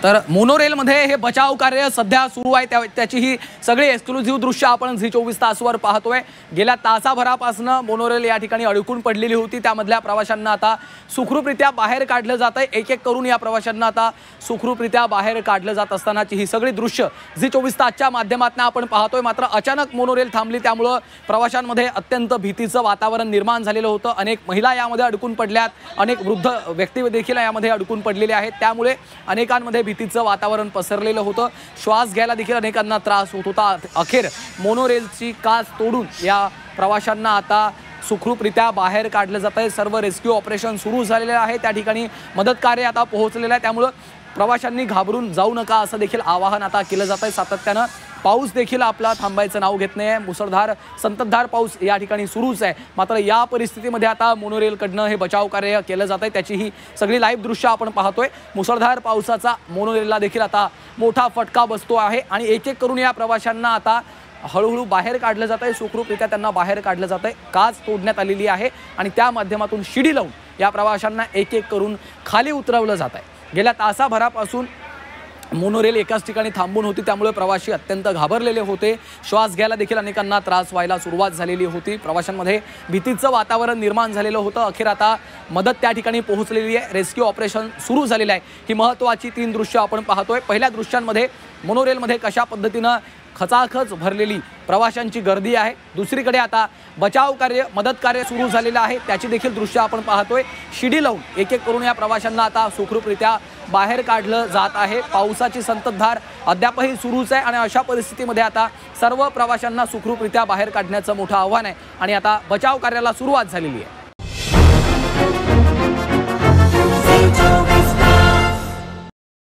तर मोनोरेलमध्ये हे बचाव कार्य सध्या सुरू आहे, त्याची ही सगळी एक्सक्लुझिव्ह दृश्य आपण झी 24 तासवर पाहतोय। गेल्या तासाभरापासून मोनोरेल या ठिकाणी अडकून पडलेली होती, त्यामधल्या प्रवाशांना आता सुखरूपरित्या बाहेर काढलं जात आहे। एक एक करून या प्रवाशांना आता सुखरूपरित्या बाहेर काढलं जात असतानाची ही सगळी दृश्य झी 24 तासच्या माध्यमातून आपण पाहतोय। मात्र अचानक मोनोरेल थांबली, त्यामुळे प्रवाशांमध्ये अत्यंत भीतीचं वातावरण निर्माण झालेलं होतं। अनेक महिला यामध्ये अडकून पडल्यात, अनेक वृद्ध व्यक्ती देखील यामध्ये अडकून पडलेले आहेत, त्यामुळे अनेकांमध्ये भीतीचं वातावरण पसरलेलं होतं। श्वास घ्यायला देखील अनेकांना त्रास होत होता। अखेर मोनोरेलची काच तोडून या प्रवाशांना आता सुखरूपरित्या बाहेर काढलं जात आहे। सर्व रेस्क्यू ऑपरेशन सुरू झालेले आहे, त्या ठिकाणी मदत कार्य आता पोहोचलेलं आहे, त्यामुळे प्रवाशांनी घाबरून जाऊ नका असं देखील आवाहन आता केलं जात आहे। सातत्यानं पाऊस देखील आपला थांबायचं नाव घेत नाही, मुसळधार संततधार पाऊस या ठिकाणी सुरूच आहे। मात्र या परिस्थितीमध्ये आता मोनोरेलकडनं हे बचाव कार्य केलं जात आहे, त्याची ही सगळी लाईव्ह दृश्य आपण पाहतोय। मुसळधार पावसाचा मोनोरेलला देखील आता मोठा फटका बसतो आहे आणि एक एक करून या प्रवाशांना आता हळूहळू बाहेर काढलं जात आहे। सुखरूपरित्या त्यांना बाहेर काढलं जात आहे, काच तोडण्यात आलेली आहे आणि त्या माध्यमातून शिडी लावून या प्रवाशांना एक एक करून खाली उतरवलं जात आहे। गेल्या तासाभरापासून मोनोरेल एकाच ठिकाणी थांबून होती, त्यामुळे प्रवासी अत्यंत घाबरलेले होते। श्वास घ्यायला देखील अनेकांना त्रास व्हायला सुरुवात झालेली होती। प्रवाशांमध्ये भीतीचं वातावरण निर्माण झालेलं होतं। अखेर आता मदत त्या ठिकाणी पोहोचलेली आहे, रेस्क्यू ऑपरेशन सुरू झालेलं आहे। ही महत्त्वाची 3 दृश्य आपण पाहतोय। पहिल्या दृश्यांमध्ये मोनोरेलमध्ये कशा पद्धतीनं खचाखच भरलेली प्रवाशांची गर्दी आहे, दुसरीकडे आता बचाव कार्य मदत कार्य सुरू झालेलं आहे, त्याची देखील दृश्य आपण पाहतोय। शिडी लावून एक एक करून या प्रवाशांना आता सुखरूपरित्या बाहेर काढलं जात आहे। पावसाची संततधार अद्यापही सुरूच आहे आणि अशा परिस्थितीमध्ये आता सर्व प्रवाशांना सुखरूपरित्या बाहेर काढण्याचं मोठं आव्हान आहे आणि आता बचाव कार्याला सुरुवात झालेली आहे।